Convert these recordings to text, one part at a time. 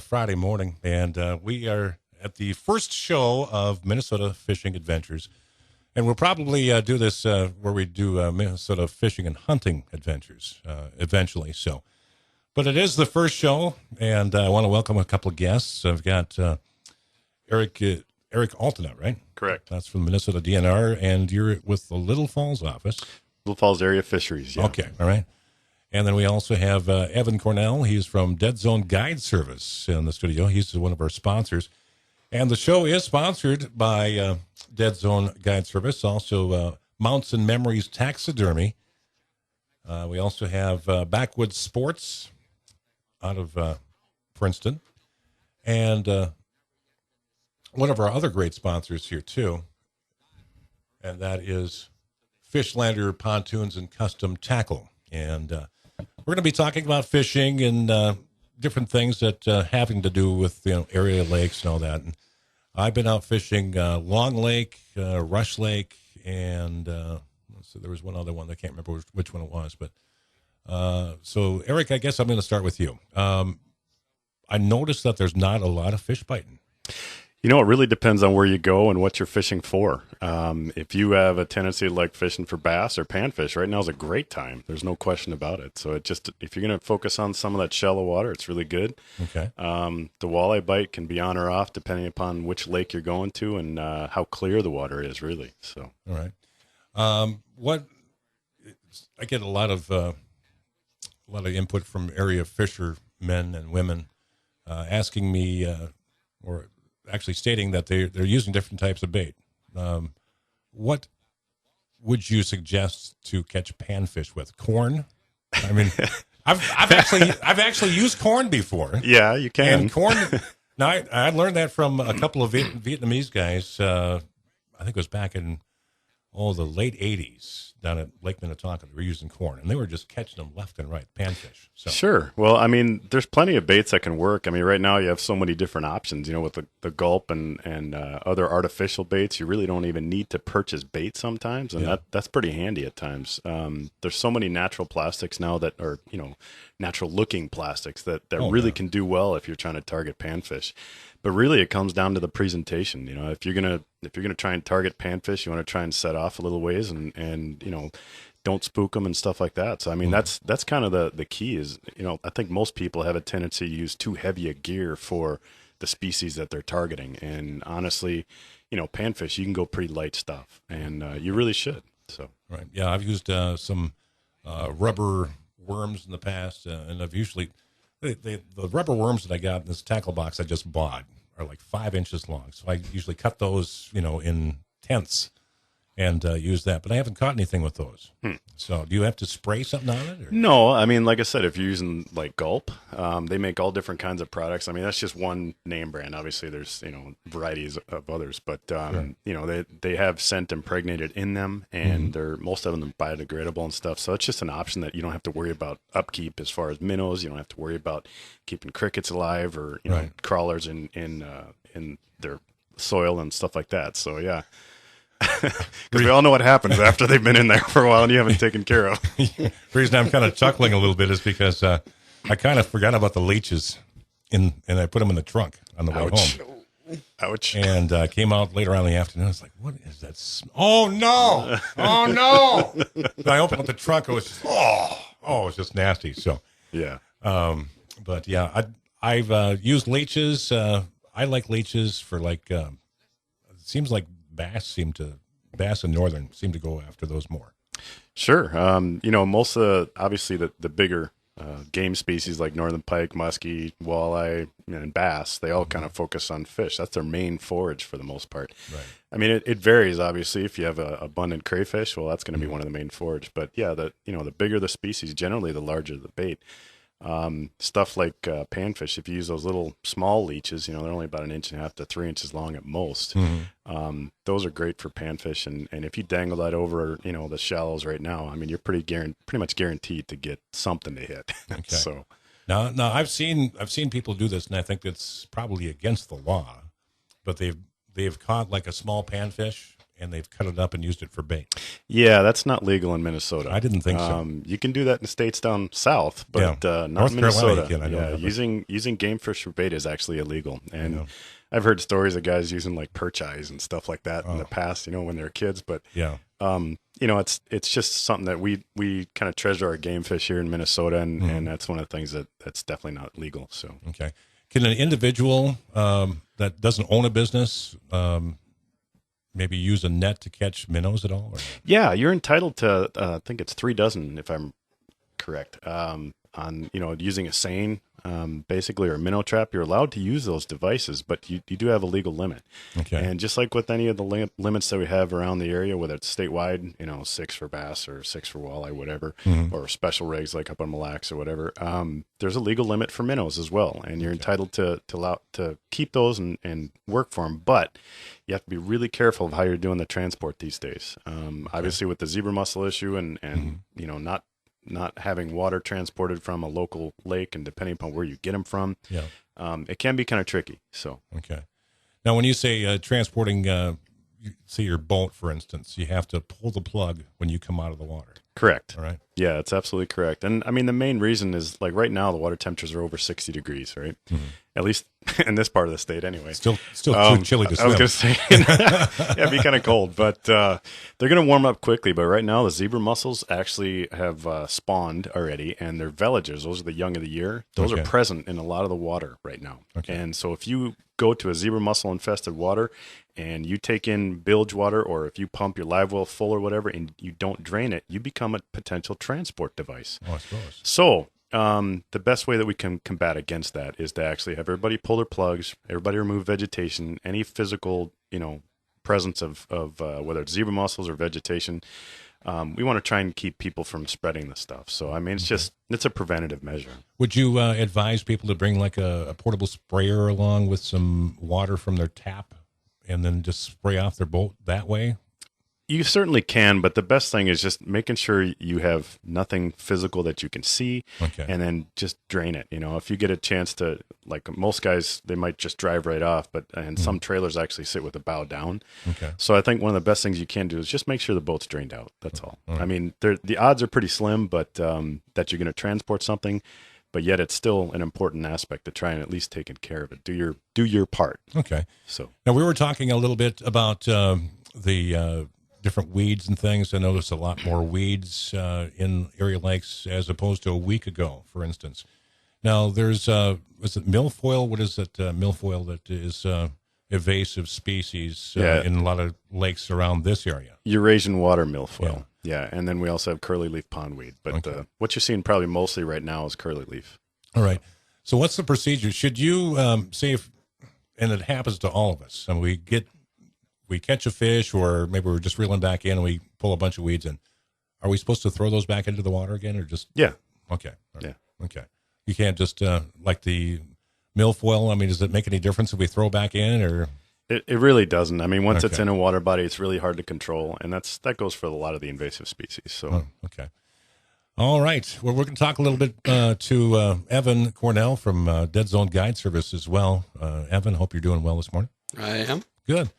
Friday morning, and we are at the first show of Minnesota Fishing Adventures. And we'll probably do this where we do Minnesota fishing and hunting adventures eventually. But it is the first show, and I want to welcome a couple of guests. I've got Eric Altonet, right? Correct. That's from the Minnesota DNR, and you're with the Little Falls office. Little Falls Area Fisheries, yeah. Okay, all right. And then we also have Evan Cornell. He's from Dead Zone Guide Service in the studio. He's one of our sponsors. And the show is sponsored by Dead Zone Guide Service, also Mounts and Memories Taxidermy. We also have Backwoods Sports out of Princeton. And one of our other great sponsors here, too, and that is Fishlander Pontoons and Custom Tackle. And we're going to be talking about fishing and different things that having to do with area lakes and all that. And I've been out fishing Long Lake, Rush Lake, and so there was one other one. I can't remember which one it was. But so, Eric, I guess I'm going to start with you. I noticed that there's not a lot of fish biting. You know, it really depends on where you go and what you're fishing for. If you have a tendency to like fishing for bass or panfish, right now is a great time. There's no question about it. So if you're going to focus on some of that shallow water, it's really good. Okay. The walleye bite can be on or off depending upon which lake you're going to and how clear the water is, really. So. All right. I get a lot of input from area fishermen and women asking me or actually stating that they're using different types of bait. What would you suggest to catch panfish with? Corn? I mean, I've actually used corn before. Yeah, you can. And corn. Now I learned that from a couple of Vietnamese guys. I think it was back in the late '80s down at Lake Minnetonka. They were using corn, and they were just catching them left and right, panfish. So. Sure. Well, I mean, there's plenty of baits that can work. I mean, right now you have so many different options, with the gulp and other artificial baits. You really don't even need to purchase bait sometimes, and that's pretty handy at times. There's so many natural plastics now that are, natural looking plastics that really can do well if you're trying to target panfish. But really, it comes down to the presentation. If you're gonna try and target panfish, you want to try and set off a little ways and don't spook them and stuff like that. So I mean, that's kind of the key. Is I think most people have a tendency to use too heavy a gear for the species that they're targeting. And honestly, panfish, you can go pretty light stuff, and you really should. So right, yeah, I've used some rubber worms in the past, and I've usually. The rubber worms that I got in this tackle box I just bought are like 5 inches long. So I usually cut those, in tenths and use that. But I haven't caught anything with those. So do you have to spray something on it? Or? No, I mean, like I said, if you're using like Gulp, they make all different kinds of products. I mean, that's just one name brand. Obviously, there's, varieties of others. But, sure. They have scent impregnated in them, and most of them are biodegradable and stuff. So it's just an option that you don't have to worry about upkeep as far as minnows. You don't have to worry about keeping crickets alive or, crawlers in their soil and stuff like that. So, yeah. Because we all know what happens after they've been in there for a while and you haven't taken care of. The reason I'm kind of chuckling a little bit is because I kind of forgot about the leeches, and I put them in the trunk on the way home. Ouch. And came out later on in the afternoon. I was like, what is that? Oh, no. Oh, no. So I opened up the trunk. It was just, it was just nasty. So, yeah. But, yeah, I've used leeches. I like leeches for, like, it seems like bass and northern seem to go after those more. Sure. Most of obviously the bigger game species like northern pike, muskie, walleye, and bass, they all kind of focus on fish. That's their main forage for the most part. Right. I mean, it varies, obviously. If you have abundant crayfish, well, that's going to be one of the main forage. But yeah, the bigger the species, generally the larger the bait. Stuff like panfish, if you use those little small leeches, they're only about 1.5 to 3 inches long at most. Those are great for panfish, and if you dangle that over, the shallows right now, I mean, you're pretty much guaranteed to get something to hit. Okay. So now I've seen people do this, and I think it's probably against the law, but they've caught like a small panfish and they've cut it up and used it for bait. Yeah, that's not legal in Minnesota. I didn't think so. You can do that in states down south, but not North in Minnesota. Carolina, I don't know, using game fish for bait is actually illegal. And know. I've heard stories of guys using like perch eyes and stuff like that in the past, when they were kids. But it's just something that we kind of treasure our game fish here in Minnesota, and that's one of the things that's definitely not legal. So okay, can an individual that doesn't own a business maybe use a net to catch minnows at all? Or? Yeah, you're entitled to. I think it's 3 dozen, if I'm correct. On using a seine, basically, or a minnow trap, you're allowed to use those devices, but you do have a legal limit. Okay. And just like with any of the limits that we have around the area, whether it's statewide, 6 for bass or 6 for walleye, whatever, or special rigs like up on Mille Lacs or whatever, there's a legal limit for minnows as well, and you're entitled to allow to keep those and work for them, but you have to be really careful of how you're doing the transport these days. Obviously, with the zebra mussel issue and not having water transported from a local lake, and depending upon where you get them from, it can be kind of tricky. So okay. Now, when you say transporting, say your boat, for instance, you have to pull the plug when you come out of the water. Correct. All right. Yeah, it's absolutely correct. And I mean, the main reason is like right now the water temperatures are over 60 degrees, right? At least in this part of the state, anyway. Still too chilly to swim. I was going to say, yeah, it'd be kind of cold, but they're going to warm up quickly. But right now, the zebra mussels actually have spawned already, and they're villagers. Those are the young of the year. Those are present in a lot of the water right now. Okay. And so if you go to a zebra mussel infested water and you take in bilge water, or if you pump your live well full or whatever, and you don't drain it, you become a potential transport device. Oh, I suppose. So the best way that we can combat against that is to actually have everybody pull their plugs, everybody remove vegetation, any physical, presence of whether it's zebra mussels or vegetation. We want to try and keep people from spreading the stuff. So, I mean, it's a preventative measure. Would you advise people to bring like a portable sprayer along with some water from their tap and then just spray off their boat that way? You certainly can, but the best thing is just making sure you have nothing physical that you can see, and then just drain it. If you get a chance to, like most guys, they might just drive right off, and some trailers actually sit with the bow down. Okay. So I think one of the best things you can do is just make sure the boat's drained out. That's all. Right. I mean, the odds are pretty slim, but that you're going to transport something, but yet it's still an important aspect to try and at least take care of it. Do your part. Okay. So now we were talking a little bit about the different weeds and things. I noticed a lot more weeds in area lakes as opposed to a week ago, for instance. Now, there's, was it milfoil? What is it, milfoil that is invasive species in a lot of lakes around this area? Eurasian water milfoil. Yeah, and then we also have curly leaf pondweed. But what you're seeing probably mostly right now is curly leaf. All right. So what's the procedure? Should you say if, and it happens to all of us, and we catch a fish, or maybe we're just reeling back in and we pull a bunch of weeds in. Are we supposed to throw those back into the water again, or just? Yeah. Okay. Right. Yeah. Okay. You can't just, like the milfoil, I mean, does it make any difference if we throw back in, or? It really doesn't. I mean, once it's in a water body, it's really hard to control, and that goes for a lot of the invasive species. So. Okay. All right. Well, we're going to talk a little bit to Evan Cornell from Dead Zone Guide Service as well. Evan, hope you're doing well this morning. I am. Good.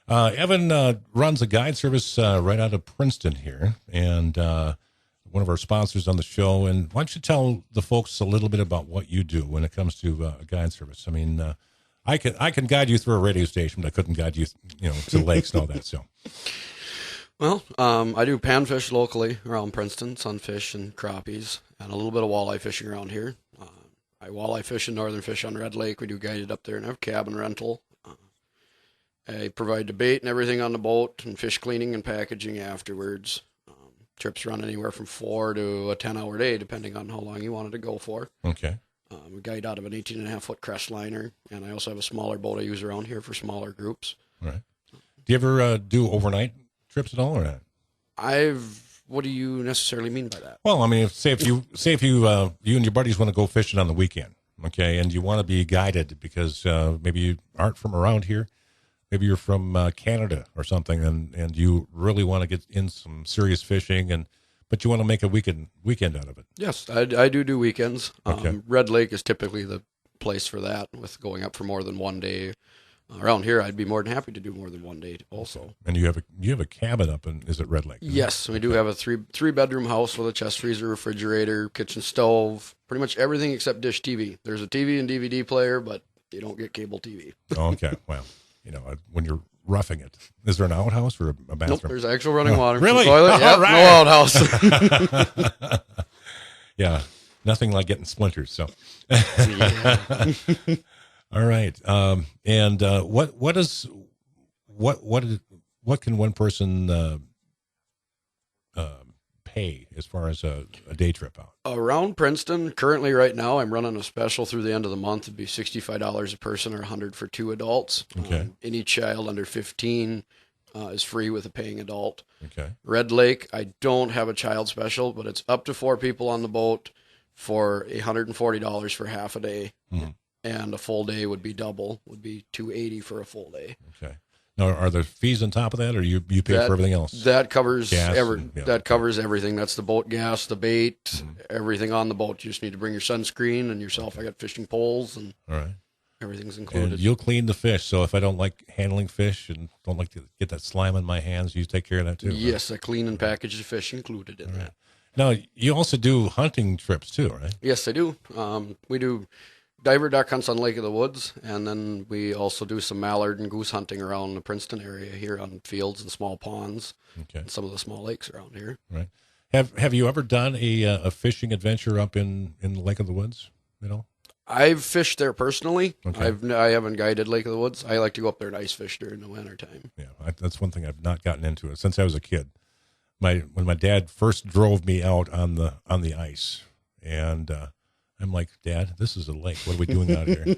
Evan runs a guide service right out of Princeton here, and one of our sponsors on the show. And why don't you tell the folks a little bit about what you do when it comes to a guide service? I mean, I can guide you through a radio station, but I couldn't guide you, to lakes and all that. So, well, I do panfish locally around Princeton, sunfish and crappies, and a little bit of walleye fishing around here. I walleye fish and northern fish on Red Lake. We do guided up there and have cabin rental. I provide the bait and everything on the boat, and fish cleaning and packaging afterwards. Trips run anywhere from 4 to a 10-hour day, depending on how long you wanted to go for. Okay. We guide out of an 18.5-foot crest liner, and I also have a smaller boat I use around here for smaller groups. All right. Do you ever do overnight trips at all, or not? What do you necessarily mean by that? Well, I mean, if you you and your buddies want to go fishing on the weekend, okay, and you want to be guided because maybe you aren't from around here. Maybe you're from Canada or something, and you really want to get in some serious fishing, but you want to make a weekend out of it. Yes, I do weekends. Okay. Red Lake is typically the place for that, with going up for more than one day. Around here, I'd be more than happy to do more than one day also. And you have a cabin up in, is it Red Lake? Yes, we do have a three bedroom house with a chest freezer, refrigerator, kitchen stove, pretty much everything except dish TV. There's a TV and DVD player, but you don't get cable TV. Oh, okay. Well, when you're roughing it, is there an outhouse or a bathroom? Nope, there's actual running water. Really? Toilet. Yep, All right. No outhouse. Yeah, nothing like getting splinters. So, Yeah. all right. And what can one person pay as far as a day trip out? Around Princeton, currently right now, I'm running a special through the end of the month. It'd be $65 a person or $100 for 2 adults. Okay. Any child under 15 is free with a paying adult. Okay. Red Lake, I don't have a child special, but it's up to 4 people on the boat for $140 for half a day. Mm-hmm. And a full day would be double, would be $280 for a full day. Okay. Now, are there fees on top of that, or you pay for everything else? That covers Gas that covers everything. That's the boat gas, the bait, everything on the boat. You just need to bring your sunscreen and yourself. I got fishing poles and All right. everything's included. And you'll clean the fish. So if I don't like handling fish and don't like to get that slime in my hands, you take care of that too. Yes, I clean and package the fish included in that. Now, you also do hunting trips too, right? Yes, I do. We do diver duck hunts on Lake of the Woods, and then we also do some mallard and goose hunting around the Princeton area here on fields and small ponds, Okay. and some of the small lakes around here. Right. Have you ever done a fishing adventure up in the Lake of the Woods? I've fished there personally. Okay. I haven't guided Lake of the Woods. I like to go up there and ice fish during the wintertime. Yeah, that's one thing I've not gotten into it since I was a kid. When my dad first drove me out on the ice, and I'm like, Dad, this is a lake. What are we doing out here?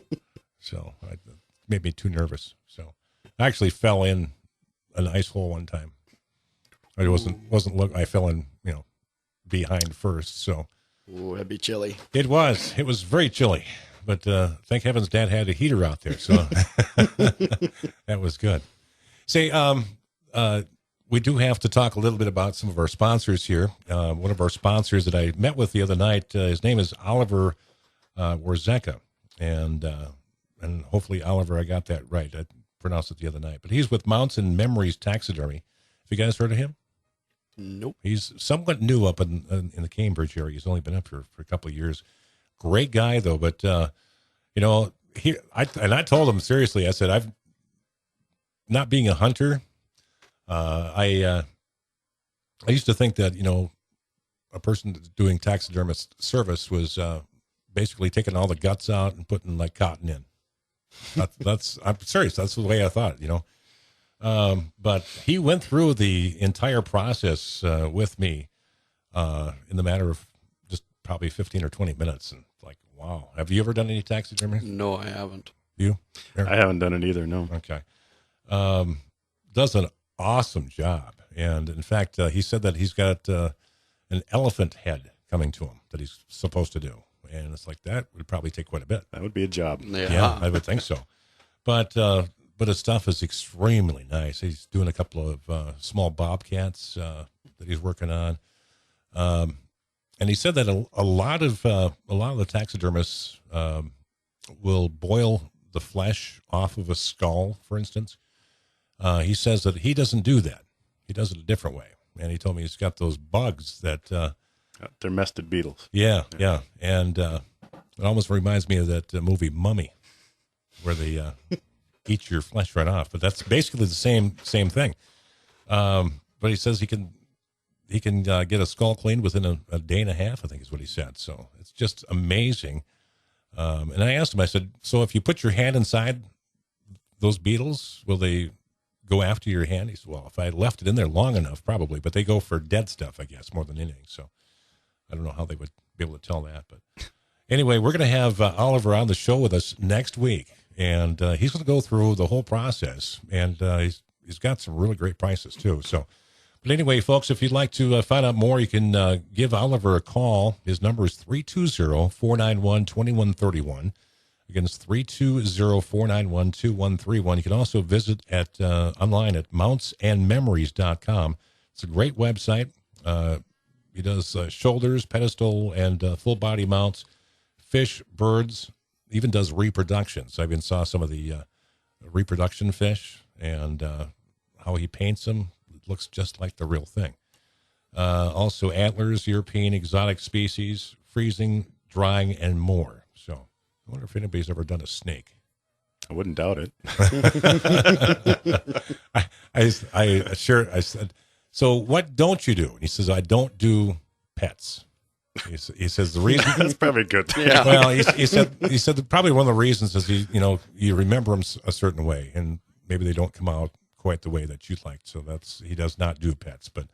So it made me too nervous. So I actually fell in an ice hole one time. I I fell in behind first. So Ooh, that'd be chilly. it was very chilly, but thank heavens Dad had a heater out there, so that was good. Say, we do have to talk a little bit about some of our sponsors here. One of our sponsors that I met with the other night, his name is Oliver Warzeka, and hopefully Oliver, I got that right. I pronounced it the other night, but he's with Mounts and Memories Taxidermy. Have you guys heard of him? Nope. He's somewhat new up in the Cambridge area. He's only been up here for a couple of years. Great guy though, but I told him seriously. I said, I've not being a hunter. I used to think that a person doing taxidermist service was basically taking all the guts out and putting like cotton in. I'm serious. That's the way I thought. But he went through the entire process with me in the matter of just probably 15 or 20 minutes. And like, wow. Have you ever done any taxidermy? No, I haven't. You? I haven't done it either, no. Okay. Does an awesome job. And in fact, he said that he's got an elephant head coming to him that he's supposed to do. And it's like, that would probably take quite a bit. That would be a job. Yeah, I would think so. But his stuff is extremely nice. He's doing a couple of small bobcats that he's working on. And he said that a lot of the taxidermists will boil the flesh off of a skull, for instance. He says that he doesn't do that. He does it a different way. And he told me he's got those bugs that they're mested beetles. Yeah. And it almost reminds me of that movie Mummy, where they eat your flesh right off. But that's basically the same thing. But he says he can get a skull cleaned within a day and a half, I think is what he said. So it's just amazing. And I asked him, I said, so if you put your hand inside those beetles, will they go after your hand? He said, well, if I left it in there long enough, probably. But they go for dead stuff, I guess, more than anything. So I don't know how they would be able to tell that. But anyway, we're going to have Oliver on the show with us next week. And he's going to go through the whole process. And he's got some really great prices, too. So, but anyway, folks, if you'd like to find out more, you can give Oliver a call. His number is 320-491-2131. Again, it's 320-491-2131. You can also visit online at mountsandmemories.com. It's a great website. He does shoulders, pedestal, and full body mounts, fish, birds, even does reproductions. I even saw some of the reproduction fish, and how he paints them. It looks just like the real thing. Also antlers, European exotic species, freezing, drying, and more. So I wonder if anybody's ever done a snake. I wouldn't doubt it. I said, so what don't you do? And he says, I don't do pets. He says the reason That's probably good. Yeah. Well, he said that probably one of the reasons is you remember them a certain way, and maybe they don't come out quite the way that you'd like. So he does not do pets, but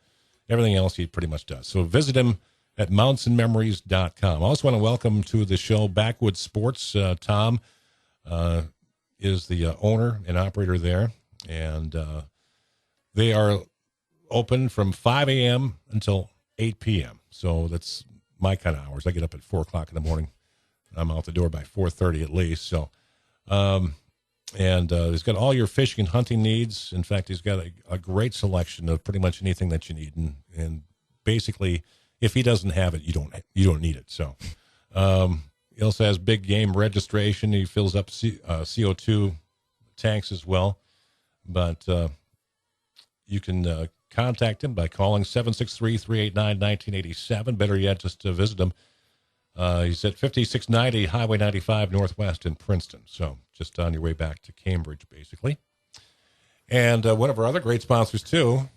everything else he pretty much does. So visit him at mountsandmemories.com. I also want to welcome to the show Backwoods Sports. Tom is the owner and operator there, and they are open from 5 a.m. until 8 p.m. So that's my kind of hours. I get up at 4 o'clock in the morning. I'm out the door by 4:30 at least. So, he's got all your fishing and hunting needs. In fact, he's got a great selection of pretty much anything that you need. And basically, if he doesn't have it, you don't need it. So, he also has big game registration. He fills up CO2 tanks as well. But you can contact him by calling 763-389-1987. Better yet, just to visit him. He's at 5690 Highway 95 Northwest in Princeton. So just on your way back to Cambridge, basically. And one of our other great sponsors, too,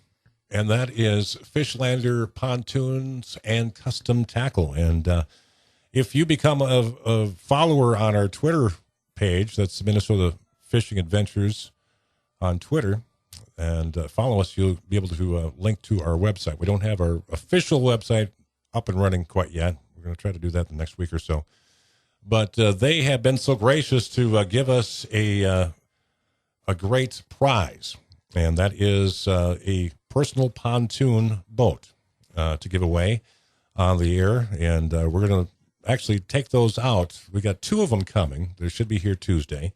and that is Fishlander Pontoons and Custom Tackle. And if you become a follower on our Twitter page, that's Minnesota Fishing Adventures on Twitter, and follow us, you'll be able to link to our website. We don't have our official website up and running quite yet. We're going to try to do that the next week or so. But they have been so gracious to give us a great prize, and that is a personal pontoon boat to give away on the air. And we're going to actually take those out. We got 2 of them coming. They should be here Tuesday.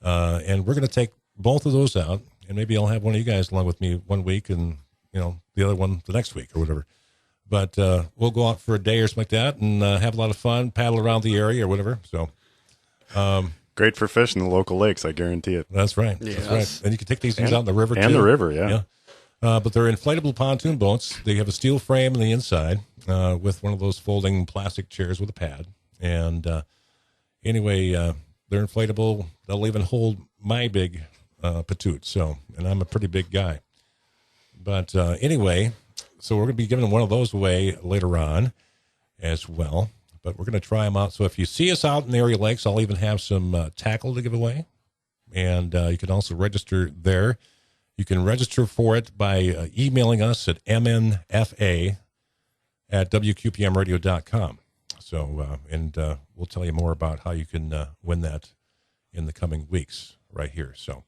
And we're going to take both of those out. And maybe I'll have one of you guys along with me one week and, the other one the next week or whatever. But we'll go out for a day or something like that and have a lot of fun, paddle around the area or whatever. So, Great for fishing the local lakes, I guarantee it. That's right. Yes. That's right. And you can take these things out in the river, too. And the river, yeah. But they're inflatable pontoon boats. They have a steel frame on the inside with one of those folding plastic chairs with a pad. And anyway, they're inflatable. They'll even hold my big patoot. So, and I'm a pretty big guy. But anyway, so we're going to be giving one of those away later on as well. But we're going to try them out. So if you see us out in the area lakes, I'll even have some tackle to give away. And you can also register there. You can register for it by emailing us at MNFA@WQPMradio.com. So, and we'll tell you more about how you can win that in the coming weeks right here. So,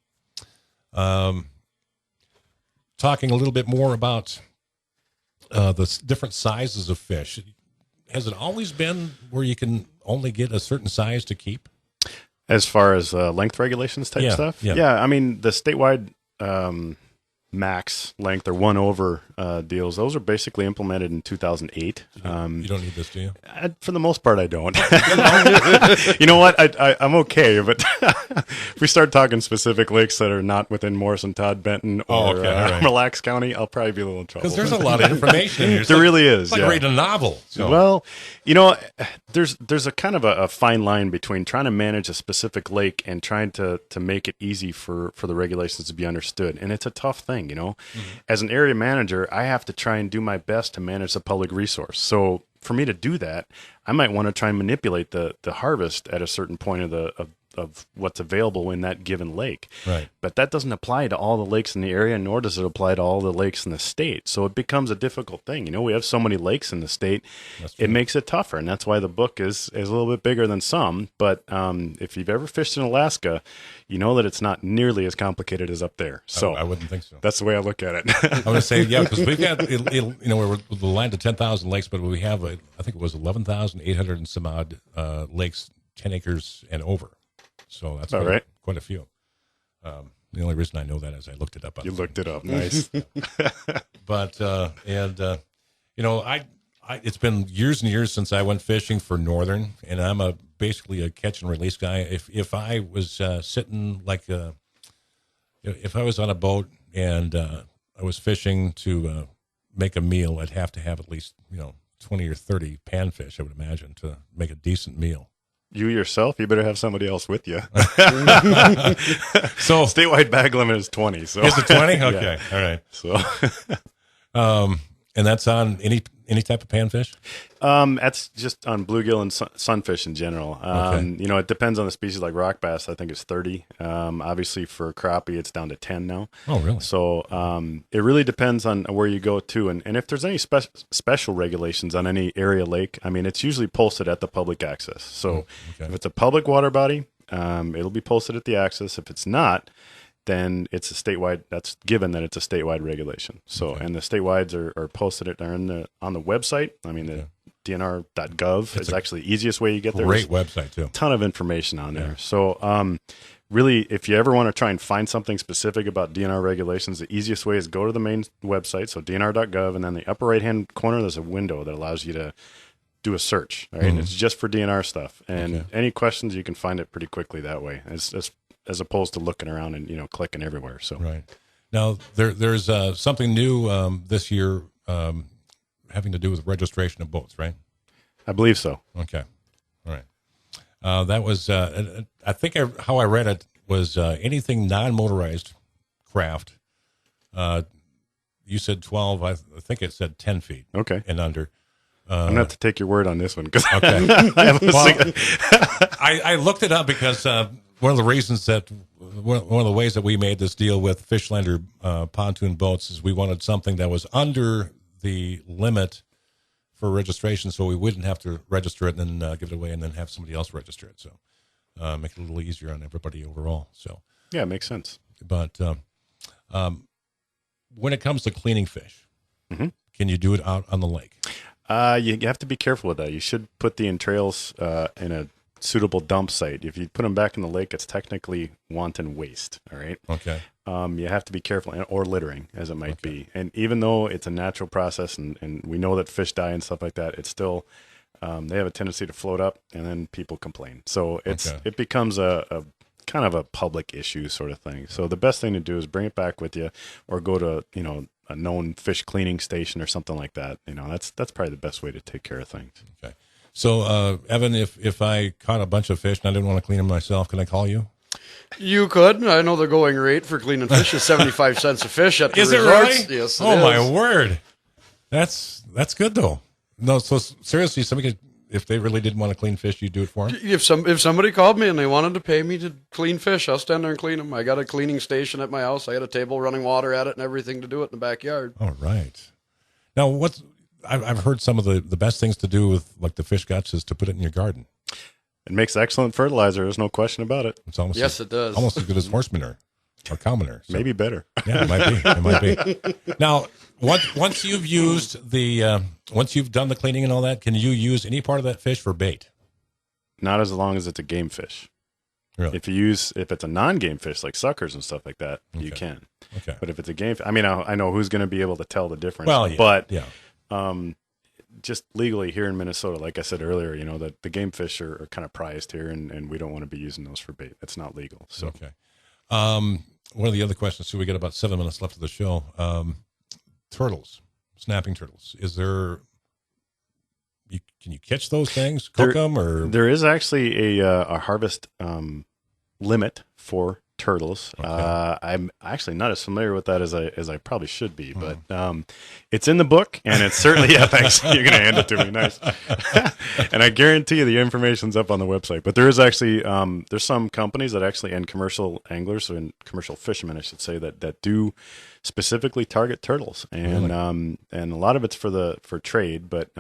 talking a little bit more about the different sizes of fish. Has it always been where you can only get a certain size to keep? As far as length regulations type stuff? Yeah. I mean, the statewide max length or 1 over deals, those are basically implemented in 2008. You don't need this, do you? For the most part, I don't. You know what? I'm okay, but if we start talking specific lakes that are not within Morrison, Todd, Benton, or right. Mille Lacs County, I'll probably be a little in trouble. Because there's a lot of information in here. There really is. It's like reading a novel. So. Well, there's a kind of a fine line between trying to manage a specific lake and trying to make it easy for the regulations to be understood. And it's a tough thing, Mm-hmm. As an area manager, I have to try and do my best to manage the public resource. So for me to do that, I might want to try and manipulate the harvest at a certain point of what's available in that given lake. Right. But that doesn't apply to all the lakes in the area, nor does it apply to all the lakes in the state. So it becomes a difficult thing. We have so many lakes in the state, it makes it tougher. And that's why the book is a little bit bigger than some. But if you've ever fished in Alaska, you know that it's not nearly as complicated as up there. So I wouldn't think so. That's the way I look at it. I want to say, because we've got, we're the land of 10,000 lakes, but we have, I think it was 11,800 and some odd lakes, 10 acres and over. So that's quite a few. The only reason I know that is I looked it up. You looked it up. Nice. But, it's been years and years since I went fishing for Northern, and I'm basically a catch and release guy. If I was sitting like If I was on a boat and I was fishing to make a meal, I'd have to have at least 20 or 30 panfish, I would imagine, to make a decent meal. You yourself, you better have somebody else with you. So statewide bag limit is 20. So is it 20? Okay, Yeah. all right. So, and that's on any type of panfish. that's just on bluegill and sunfish in general. Okay. It depends on the species. Like rock bass, I think it's 30. Obviously for crappie, it's down to 10 now. Oh, really? So it really depends on where you go to, and if there's any special regulations on any area lake, I mean, it's usually posted at the public access. So if it's a public water body, it'll be posted at the access. If it's not, then it's a statewide. That's given that it's a statewide regulation. So and the statewides are posted on the website. I mean the DNR.gov is actually the easiest way you get there. Great website too. Ton of information on there. So really, if you ever want to try and find something specific about DNR regulations, the easiest way is go to the main website, so DNR.gov, and then the upper right-hand corner, there's a window that allows you to do a search, right? And it's just for DNR stuff. And any questions, you can find it pretty quickly that way, as opposed to looking around and, clicking everywhere. So Right. Now, there's something new this year having to do with registration of boats, right? I believe so. Okay. All right. That was, I think how I read it was anything non-motorized craft. You said 12. I think it said 10 feet. Okay. And under. I'm going to have to take your word on this one. Okay. I looked it up because one of the ways that we made this deal with Fishlander pontoon boats is we wanted something that was under the limit for registration, so we wouldn't have to register it and then give it away and then have somebody else register it. So make it a little easier on everybody overall. So yeah, it makes sense. But when it comes to cleaning fish, can you do it out on the lake? You have to be careful with that. You should put the entrails in a suitable dump site. If you put them back in the lake, it's technically wanton waste. All right. Okay. You have to be careful, or littering, as it might be. And even though it's a natural process, and we know that fish die and stuff like that, it's still they have a tendency to float up, and then people complain. So it becomes a kind of a public issue sort of thing. So the best thing to do is bring it back with you, or go to a known fish cleaning station or something like that. That's probably the best way to take care of things. Okay. So, Evan, if I caught a bunch of fish and I didn't want to clean them myself, can I call you? You could. I know the going rate for cleaning fish is 75 cents a fish at the is resorts. It really? Yes, oh, my word. That's good, though. No, so seriously, somebody could, if they really didn't want to clean fish, you'd do it for them? If somebody called me and they wanted to pay me to clean fish, I'll stand there and clean them. I got a cleaning station at my house. I got a table running water at it and everything to do it in the backyard. All right. Now, I've heard some of the best things to do with like the fish guts is to put it in your garden. It makes excellent fertilizer. There's no question about it. It's almost it does. Almost as good as horse manure or cow manure. So. Maybe better. Yeah, it might be. It might be. Now, once you've used once you've done the cleaning and all that, can you use any part of that fish for bait? Not as long as it's a game fish. Really? If it's a non-game fish like suckers and stuff like that, you can. Okay. But if it's a game, I mean, I know who's going to be able to tell the difference. Well, yeah, but yeah. Just legally here in Minnesota, like I said earlier, that the game fish are kind of prized here, and we don't want to be using those for bait. That's not legal. So okay. One of the other questions, so we got about 7 minutes left of the show. Turtles, snapping turtles. Is there? Can you catch those things? Cook them or? There is actually a harvest limit for turtles. Okay. I'm actually not as familiar with that as I probably should be, but it's in the book, and it's certainly thanks. You're going to hand it to me, nice. And I guarantee you the information's up on the website. But there is actually there's some companies that actually, and commercial anglers and commercial fishermen, I should say, that do specifically target turtles, and Really? And a lot of it's for trade, but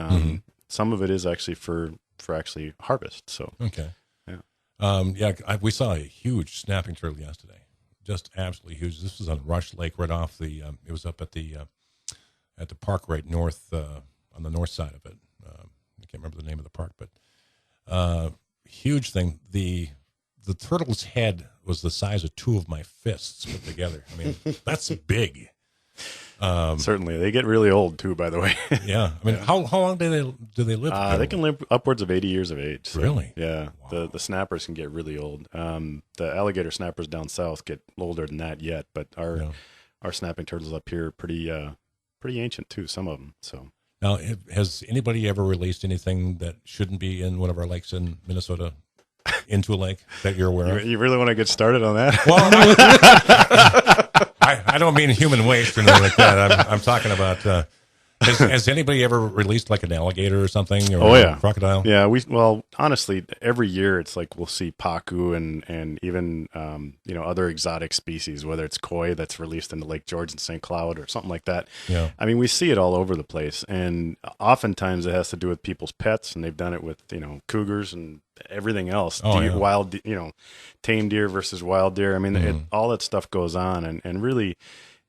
some of it is actually for actually harvest. So okay. yeah. We saw a huge snapping turtle yesterday, just absolutely huge. This was on Rush Lake, right off the. It was up at the park right north on the north side of it. I can't remember the name of the park, but huge thing. The turtle's head was the size of 2 of my fists put together. I mean, that's big. Certainly, they get really old too. By the way, Yeah, I mean, how long do they live? they can live upwards of 80 years of age. So, Really? Yeah. Wow. The snappers can get really old. The alligator snappers down south get older than that yet, but our snapping turtles up here are pretty ancient too. Some of them. So Now, has anybody ever released anything that shouldn't be in one of our lakes in Minnesota into a lake that you're aware of? you really want to get started on that? Well, I don't mean human waste or anything like that. I'm talking about. Has anybody ever released like an alligator or something, or a crocodile? Yeah, well, honestly, every year it's like we'll see pacu and even other exotic species, whether it's koi that's released into Lake George and St. Cloud or something like that. Yeah. I mean, we see it all over the place, and oftentimes it has to do with people's pets, and they've done it with cougars and everything else. Wild, tame deer versus wild deer. I mean, all that stuff goes on, and really,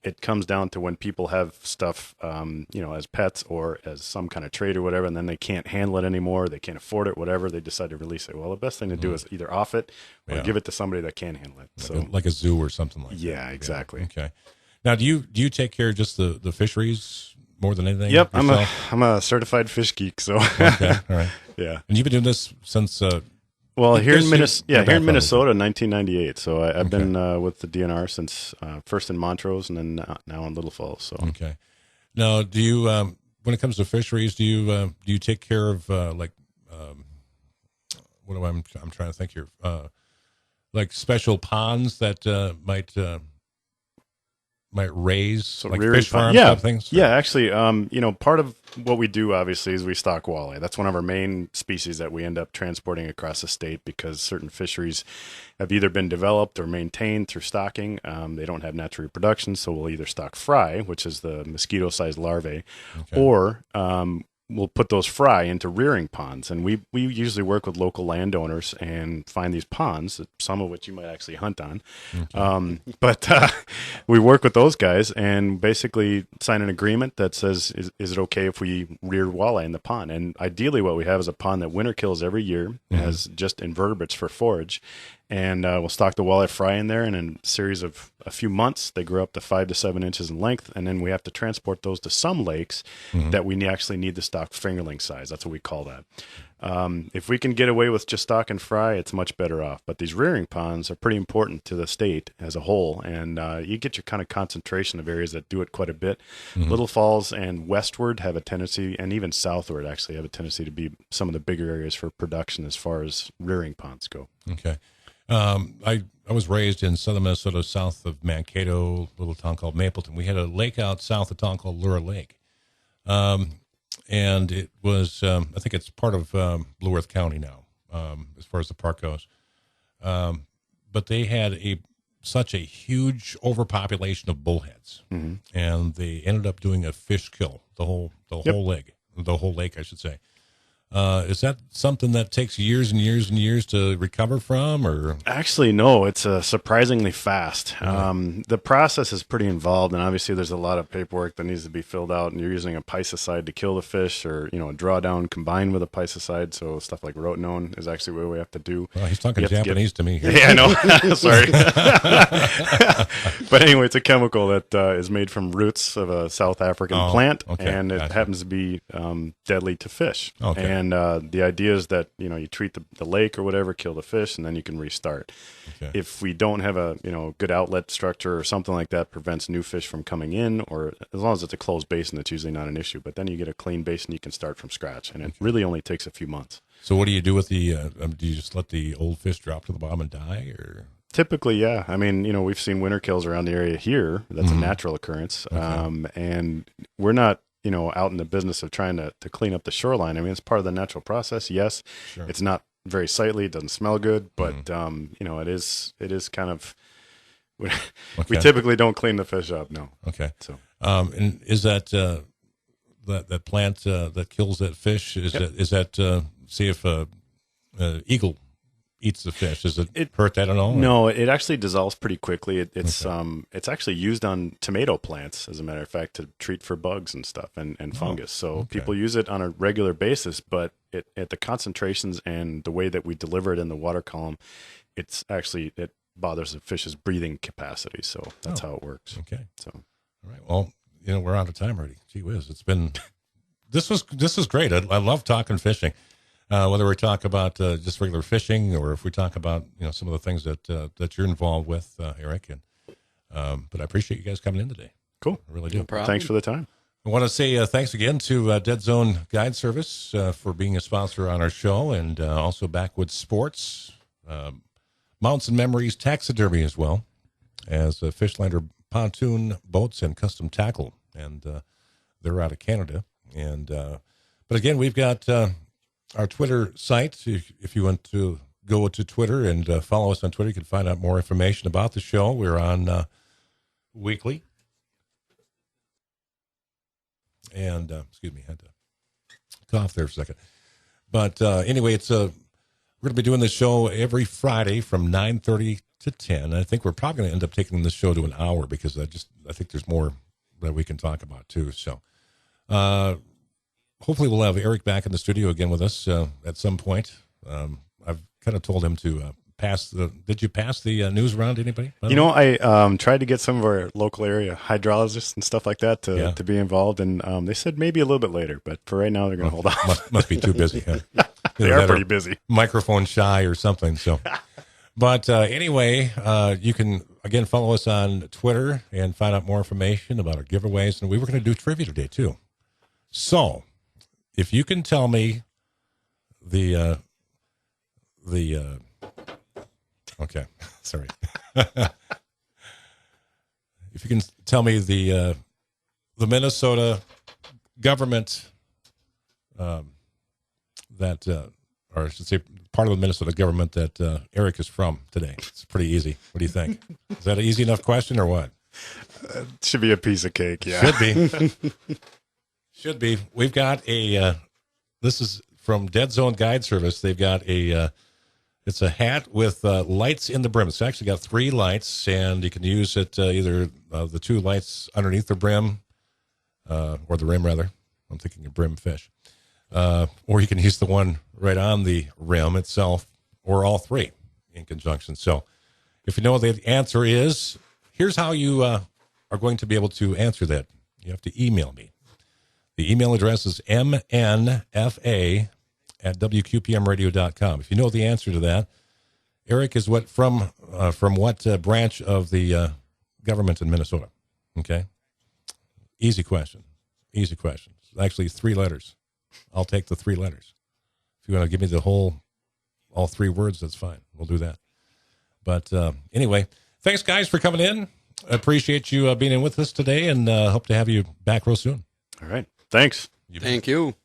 it comes down to when people have stuff, as pets or as some kind of trade or whatever, and then they can't handle it anymore, they can't afford it, whatever, they decide to release it. Well, the best thing to do is either off it or give it to somebody that can handle it. Like a zoo or something like that. Yeah, exactly. Yeah. Okay. Now, do you take care of just the fisheries more than anything? Yep, yourself? I'm a certified fish geek, so Okay, all right. Yeah. And you've been doing this since. Well, here in Minnesota, 1998. So I've been with the DNR since first in Montrose and then now in Little Falls. So okay. Now, do you when it comes to fisheries, do you take care of what do I'm trying to think here, like special ponds that might raise like fish farms type things? Yeah, actually, part of what we do obviously is we stock walleye. That's one of our main species that we end up transporting across the state because certain fisheries have either been developed or maintained through stocking. They don't have natural reproduction, so we'll either stock fry, which is the mosquito-sized larvae, or we'll put those fry into rearing ponds. And we usually work with local landowners and find these ponds, some of which you might actually hunt on. Okay. But we work with those guys and basically sign an agreement that says, is it okay if we rear walleye in the pond? And ideally what we have is a pond that winter kills every year, has just invertebrates for forage. And we'll stock the walleye fry in there, and in a series of a few months, they grow up to 5 to 7 inches in length, and then we have to transport those to some lakes that we actually need to stock fingerling size. That's what we call that. If we can get away with just stock and fry, it's much better off. But these rearing ponds are pretty important to the state as a whole, and you get your kind of concentration of areas that do it quite a bit. Little Falls and westward have a tendency, and even southward actually have a tendency to be some of the bigger areas for production as far as rearing ponds go. Okay. I was raised in southern Minnesota, south of Mankato, a little town called Mapleton. We had a lake out south, a town called Lura Lake. And it was, I think it's part of Blue Earth County now, as far as the park goes. But they had such a huge overpopulation of bullheads. And they ended up doing a fish kill, the whole lake, I should say. Is that something that takes years and years and years to recover from, or? Actually, no, it's surprisingly fast. The process is pretty involved, and obviously there's a lot of paperwork that needs to be filled out, and you're using a piscicide to kill the fish, or, a drawdown combined with a piscide, so stuff like rotenone is actually what we have to do. Well, he's talking Japanese to me here. Yeah, I know. Sorry. But anyway, it's a chemical that is made from roots of a South African plant, and it happens to be deadly to fish. Okay. And the idea is that, you treat the lake or whatever, kill the fish, and then you can restart. Okay. If we don't have a, good outlet structure or something like that prevents new fish from coming in, or as long as it's a closed basin, that's usually not an issue. But then you get a clean basin, you can start from scratch. And it really only takes a few months. So what do you do with the, do you just let the old fish drop to the bottom and die, or? Typically, yeah. I mean, we've seen winter kills around the area here. That's a natural occurrence. Okay. And we're not, out in the business of trying to clean up the shoreline. I mean, it's part of the natural process. Yes, sure. It's not very sightly. It doesn't smell good, but it is kind of. We typically don't clean the fish up. No. Okay. So, and is that that plant that kills that fish? Is that see if eagle eats the fish? Does it hurt that at all? No, it actually dissolves pretty quickly. It's actually used on tomato plants, as a matter of fact, to treat for bugs and stuff and fungus. So people use it on a regular basis, but at the concentrations and the way that we deliver it in the water column, it bothers the fish's breathing capacity. So that's how it works. Okay. So, all right. Well, we're out of time already. Gee whiz, this is great. I love talking fishing. Whether we talk about just regular fishing or if we talk about some of the things that you're involved with, Eric. But I appreciate you guys coming in today. Cool, I really do. No problem. Thanks for the time. I want to say thanks again to Dead Zone Guide Service for being a sponsor on our show, and also Backwoods Sports, Mounts and Memories Taxidermy as well as Fishlander Pontoon Boats and Custom Tackle, and they're out of Canada. And but again, we've got our Twitter site. If you want to go to Twitter and follow us on Twitter, you can find out more information about the show. We're on weekly. And, excuse me, I had to cough there for a second. But anyway, we're going to be doing this show every Friday from 9:30 to 10. I think we're probably going to end up taking this show to an hour because I think there's more that we can talk about too. So hopefully we'll have Eric back in the studio again with us at some point. I've kind of told him to did you pass the news around to anybody? I tried to get some of our local area hydrologists and stuff like that to be involved, and they said maybe a little bit later, but for right now they're going to hold off. Must be too busy. Huh? They are pretty busy. Microphone shy or something. So, but anyway, you can again follow us on Twitter and find out more information about our giveaways, and we were going to do trivia today too. So, if you can tell me the okay, sorry. If you can tell me the Minnesota government or I should say part of the Minnesota government that Eric is from today. It's pretty easy. What do you think? Is that an easy enough question or what? Should be a piece of cake, yeah. Should be. Should be. We've got this is from Dead Zone Guide Service. They've got it's a hat with lights in the brim. It's actually got 3 lights, and you can use it either the 2 lights underneath the brim, or the rim, rather. I'm thinking of brim fish. Or you can use the one right on the rim itself, or all 3 in conjunction. So if you know what the answer is, here's how you are going to be able to answer that. You have to email me. The email address is mnfa@wqpmradio.com. If you know the answer to that, Eric is from what branch of the government in Minnesota? Okay. Easy question. Easy question. Actually, 3 letters. I'll take the 3 letters. If you want to give me all 3 words, that's fine. We'll do that. But anyway, thanks, guys, for coming in. I appreciate you being in with us today, and hope to have you back real soon. All right. Thanks. Thank you.